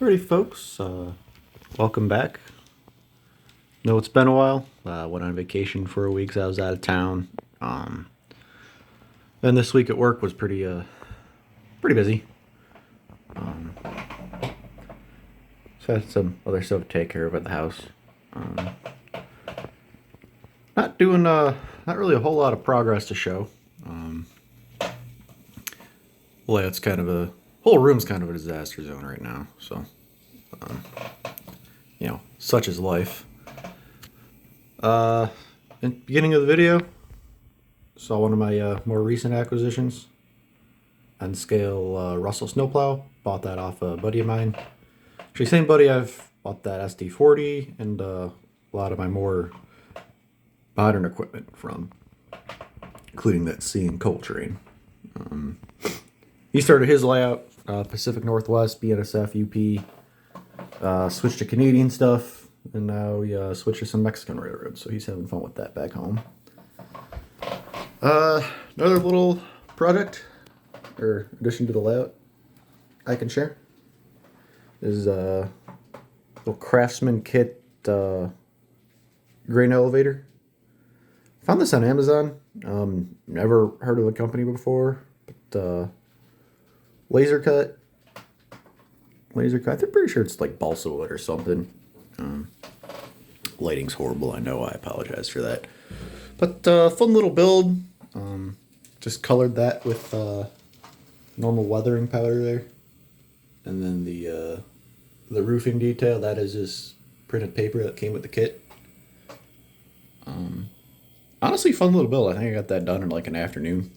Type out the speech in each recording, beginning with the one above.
Alrighty, folks. Welcome back. Know it's been a while. Went on vacation for a week, so I was out of town. Then this week at work was pretty busy. So I had some other stuff to take care of at the house. Not doing not really a whole lot of progress to show. Well, it's kind of a whole room's kind of a disaster zone right now. So, such is life. In the beginning of the video, saw one of my more recent acquisitions. N-scale Russell snowplow. Bought that off a buddy of mine. Actually, same buddy I've bought that SD40 and a lot of my more modern equipment from, including that C and coal train. He started his layout, Pacific Northwest, BNSF, UP, switched to Canadian stuff, and now he switched to some Mexican railroads, so he's having fun with that back home. Another little project, or addition to the layout, I can share, is a little Craftsman kit grain elevator. Found this on Amazon. Never heard of the company before, but laser cut. I'm pretty sure it's like balsa wood or something. Lighting's horrible, I know. I apologize for that. But fun little build. Just colored that with normal weathering powder there, and then the roofing detail, that is just printed paper that came with the kit. Honestly, fun little build. I think I got that done in like an afternoon.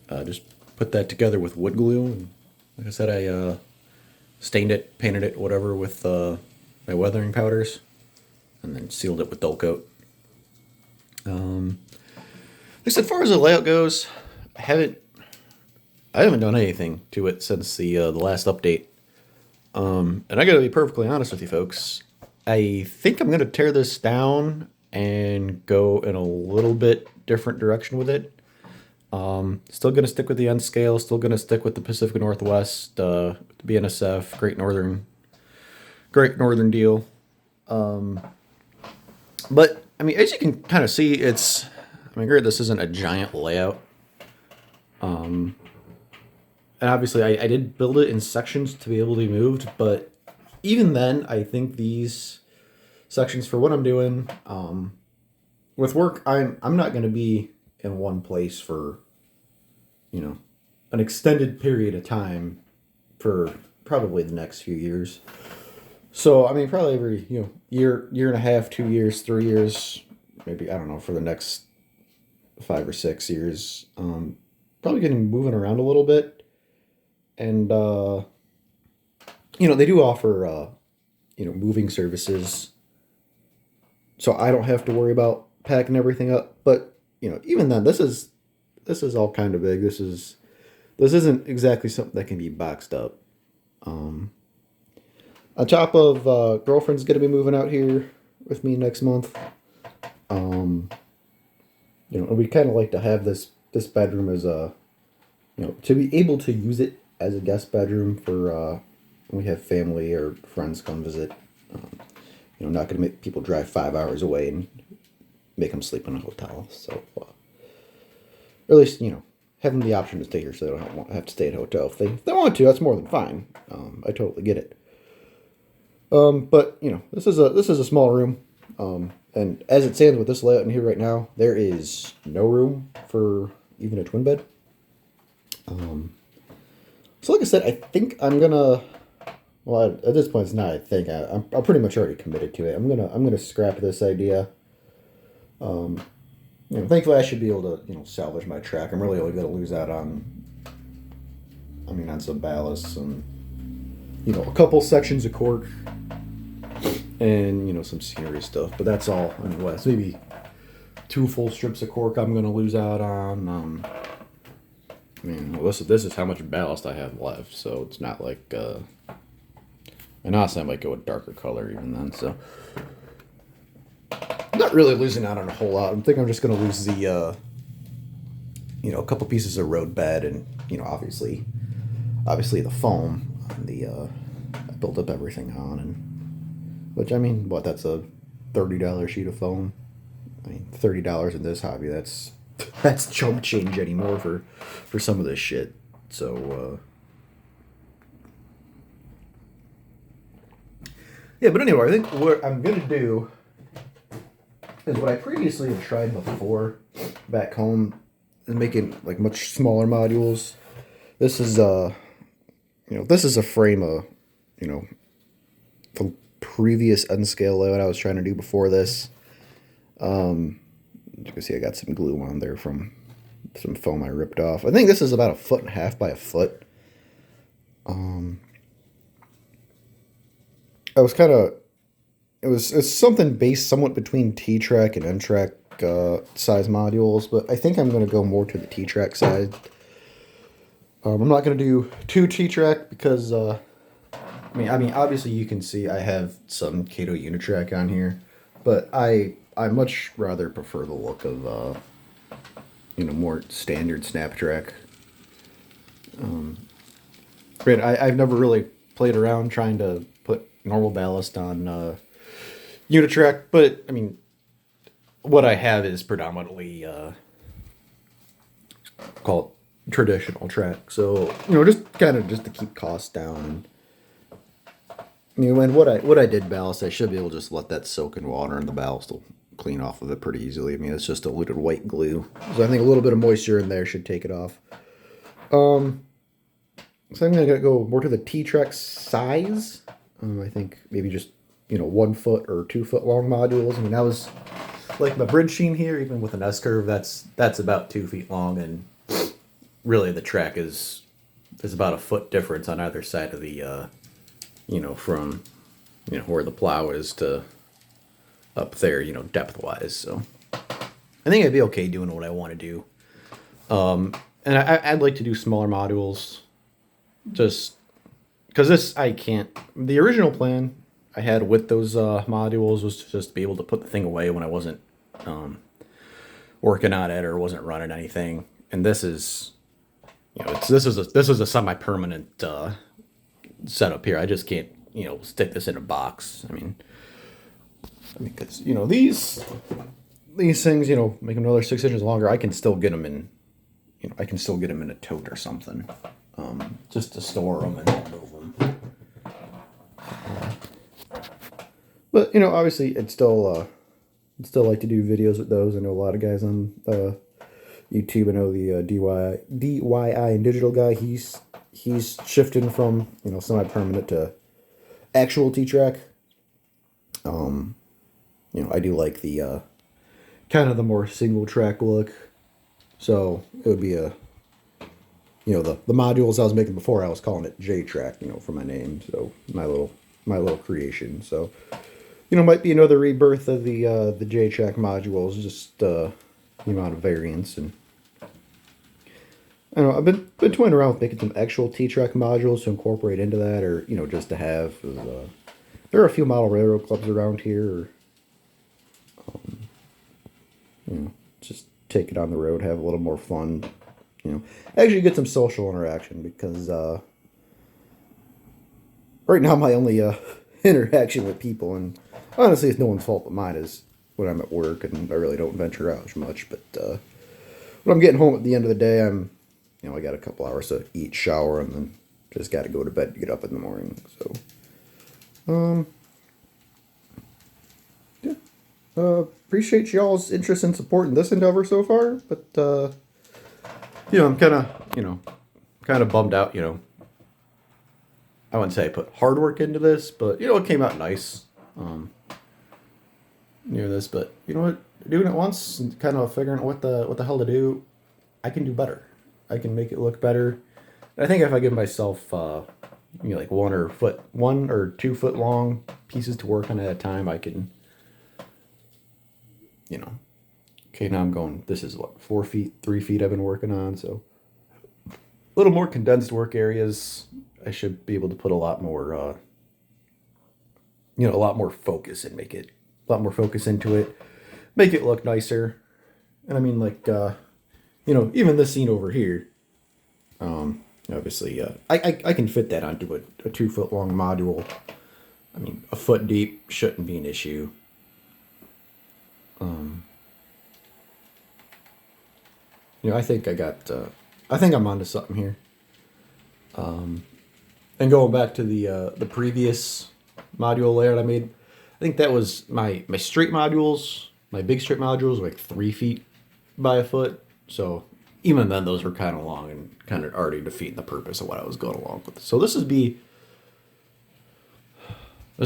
Just put that together with wood glue, and like I said, I stained it, painted it, whatever, with my weathering powders, and then sealed it with dull coat. At least as far as the layout goes, I haven't done anything to it since the last update. And I gotta be perfectly honest with you folks. I think I'm gonna tear this down and go in a little bit different direction with it. Still gonna stick with the N scale, still gonna stick with the Pacific Northwest, the BNSF, Great Northern deal. But I mean, as you can kind of see, granted, this isn't a giant layout. And obviously I did build it in sections to be able to be moved, but even then, I think these sections for what I'm doing, with work, I'm not going to be in one place for, an extended period of time for probably the next few years. So, I mean, probably every, year and a half, 2 years, 3 years, maybe, I don't know, for the next 5 or 6 years, probably getting moving around a little bit. And, they do offer, moving services. So I don't have to worry about packing everything up. But, even then, this is all kind of big. This isn't exactly something that can be boxed up. On top of, girlfriend's going to be moving out here with me next month. And we kind of like to have this bedroom as to be able to use it as a guest bedroom for when we have family or friends come visit. Not going to make people drive 5 hours away and make them sleep in a hotel. So, or at least, have them the option to stay here so they don't have to stay at a hotel. If they want to, that's more than fine. I totally get it. But, this is a small room. And as it stands with this layout in here right now, there is no room for even a twin bed. So like I said, I think I'm gonna. Well, at this point, it's not. I think I'm pretty much already committed to it. I'm gonna scrap this idea. Thankfully, I should be able to salvage my track. I'm really only gonna lose out on. On some ballasts and a couple sections of cork and some scenery stuff. But that's all. It's maybe 2 full strips of cork I'm gonna lose out on. This is how much ballast I have left, so it's not like, and honestly I might go a darker color even then, so I'm not really losing out on a whole lot. I think I'm just going to lose the, a couple pieces of road bed and, obviously the foam on the build up everything on, and which I mean, what, that's a $30 sheet of foam. I mean, $30 in this hobby, that's chump change anymore for some of this shit. So yeah, but anyway, I think what I'm gonna do is what I previously had tried before back home, is making like much smaller modules. This is this is a frame of, the previous N-scale layout I was trying to do before this. You can see I got some glue on there from some foam I ripped off. I think this is about 1.5 feet by 1 foot. I was kind of, it's something based somewhat between T-track and N-track size modules, but I think I'm going to go more to the T-track side. I'm not going to do 2 T-track because, I mean, obviously you can see I have some Kato Unitrack on here, but I much rather prefer the look of, more standard Snaptrack. I've never really played around trying to put normal ballast on Unitrack, but I mean, what I have is predominantly called traditional track. So just kind of just to keep costs down. I mean, when what I did ballast, I should be able to just let that soak in water, and the ballast will clean off of it pretty easily. I mean, it's just diluted white glue, so I think a little bit of moisture in there should take it off. So I'm gonna go more to the T-track size. I think maybe just 1 foot or 2 foot long modules. I mean, that was like my bridge sheen here, even with an S curve, that's about 2 feet long, and really the track is about 1 foot difference on either side of the from where the plow is to up there, depth wise. So I think I'd be okay doing what I want to do. And I'd like to do smaller modules, just because the original plan I had with those modules was to just be able to put the thing away when I wasn't working on it or wasn't running anything. And this is, this is a semi-permanent setup here. I just can't, stick this in a box. I mean, because these things, make them another 6 inches longer. I can still get them in, in a tote or something, just to store them and move them. But obviously, I'd still like to do videos with those. I know a lot of guys on YouTube. I know the DIY and digital guy. He's shifting from semi-permanent to actual T-track. I do like the kind of the more single track look. So it would be the modules I was making before, I was calling it J-track, for my name. So my little creation. So might be another rebirth of the J-track modules, just the amount of variance. And I don't know, I've been toying around with making some actual T-track modules to incorporate into that, or just to have. There are a few model railroad clubs around here. Just take it on the road, have a little more fun. Actually get some social interaction, because right now my only interaction with people, and honestly it's no one's fault but mine, is when I'm at work, and I really don't venture out as much. But when I'm getting home at the end of the day, I got a couple hours to eat, shower, and then just got to go to bed to get up in the morning. So appreciate y'all's interest and support in this endeavor so far, but I'm kind of bummed out. I wouldn't say I put hard work into this, but it came out nice. This, but what, doing it once and kind of figuring out what the hell to do, I can do better. I can make it look better. I think if I give myself like 1 or 2 foot long pieces to work on at a time, I can, okay, now I'm going, this is what, 4 feet, 3 feet I've been working on. So a little more condensed work areas. I should be able to put a lot more, a lot more focus and make it a lot more focus into it, make it look nicer. And I mean, like, even this scene over here, Obviously, I can fit that onto a 2 foot long module. I mean, a foot deep shouldn't be an issue. I think I think I'm onto something here. And going back to the previous module layout I made, I think that was my straight modules. My big straight modules were like 3 feet by a foot. So even then, those were kind of long and kind of already defeating the purpose of what I was going along with. So this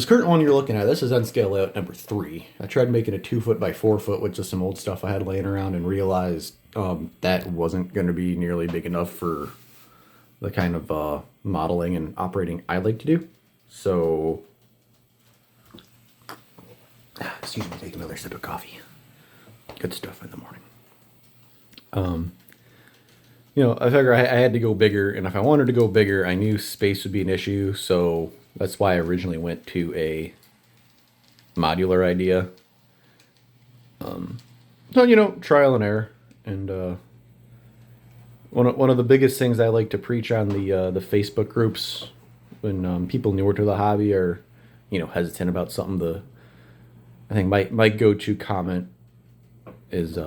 current one you're looking at. This is N scale layout number 3. I tried making a 2 foot by 4 foot with just some old stuff I had laying around and realized that wasn't going to be nearly big enough for the kind of modeling and operating I like to do. So, excuse me, take another sip of coffee. Good stuff in the morning. I figure I had to go bigger, and if I wanted to go bigger, I knew space would be an issue, so that's why I originally went to a modular idea. So, trial and error, and one of the biggest things I like to preach on the Facebook groups when people newer to the hobby are, hesitant about something. I think my go-to comment is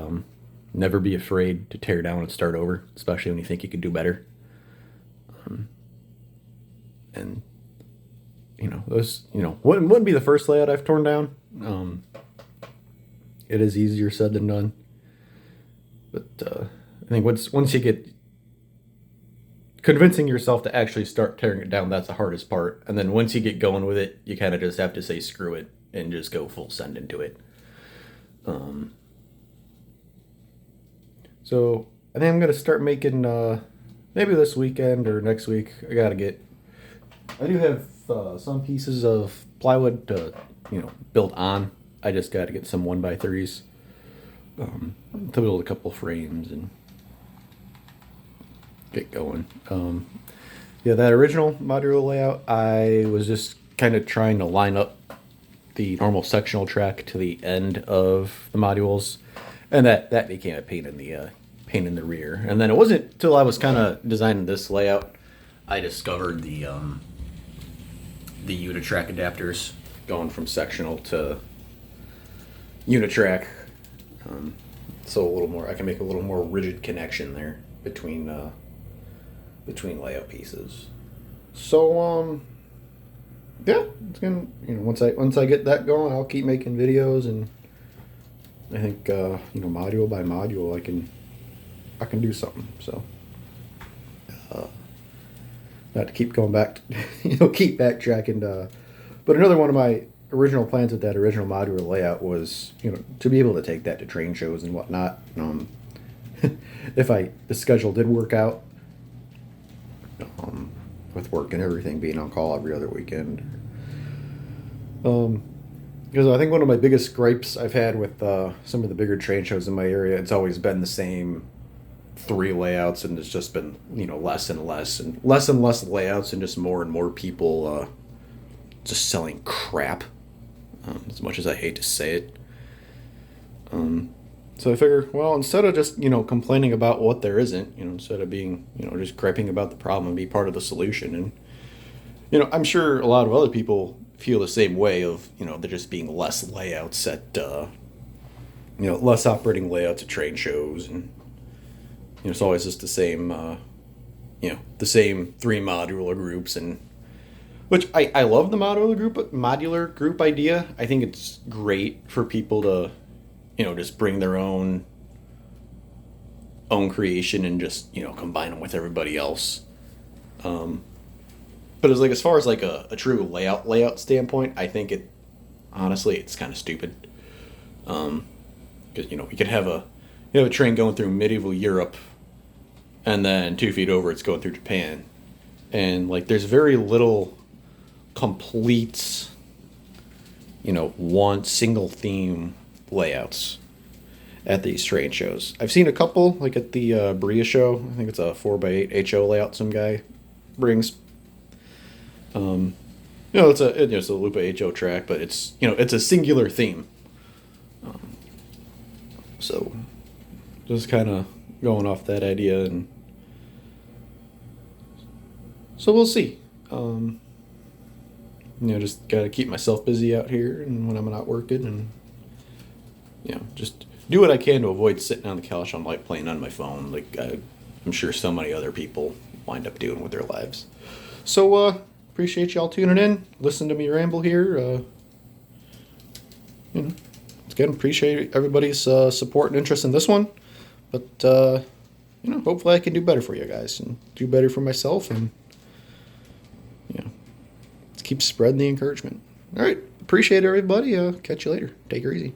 never be afraid to tear down and start over, especially when you think you could do better. And those wouldn't be the first layout I've torn down. It is easier said than done, but I think once you get convincing yourself to actually start tearing it down, that's the hardest part. And then once you get going with it, you kind of just have to say screw it and just go full send into it. So I think I'm gonna start making maybe this weekend or next week. I do have some pieces of plywood to build on. I just got to get some 1x3s to build a couple frames and get going. That original modular layout, I was just kind of trying to line up the normal sectional track to the end of the modules, and that became a pain in the rear. And then it wasn't until I was kind of designing this layout I discovered the unitrack adapters going from sectional to unitrack. So a little more, I can make a little more rigid connection there between layout pieces. So it's gonna once I get that going, I'll keep making videos, and I think module by module I can do something. So not to keep going back, keep backtracking. But another one of my original plans with that original modular layout was to be able to take that to train shows and whatnot. If the schedule did work out, with work and everything being on call every other weekend. Because I think one of my biggest gripes I've had with some of the bigger train shows in my area, it's always been the same 3 layouts, and it's just been less and less layouts, and just more and more people just selling crap. As much as I hate to say it. So I figure, well, instead of just complaining about what there isn't, instead of being just griping about the problem, and be part of the solution. And I'm sure a lot of other people feel the same way of there just being less layouts at less operating layouts at trade shows, and it's always just the same the same 3 modular groups, and which I love the modular group idea. I think it's great for people to just bring their own creation and just combine them with everybody else. But as far as a true layout standpoint, I think it's kind of stupid. Because you could have a train going through medieval Europe, and then 2 feet over it's going through Japan, and there's very little complete one single theme layouts at these train shows. I've seen a couple, at the Berea show. I think it's a 4x8 HO layout some guy brings. It's a Lupa HO track, but it's a singular theme. So just kind of going off that idea, and So we'll see. Just gotta keep myself busy out here, and when I'm not working, and just do what I can to avoid sitting on the couch on like playing on my phone, like I'm sure so many other people wind up doing with their lives. So appreciate y'all tuning in, listen to me ramble here. Again, appreciate everybody's support and interest in this one. But hopefully I can do better for you guys and do better for myself, and let's keep spreading the encouragement. All right, appreciate everybody. Catch you later. Take her easy.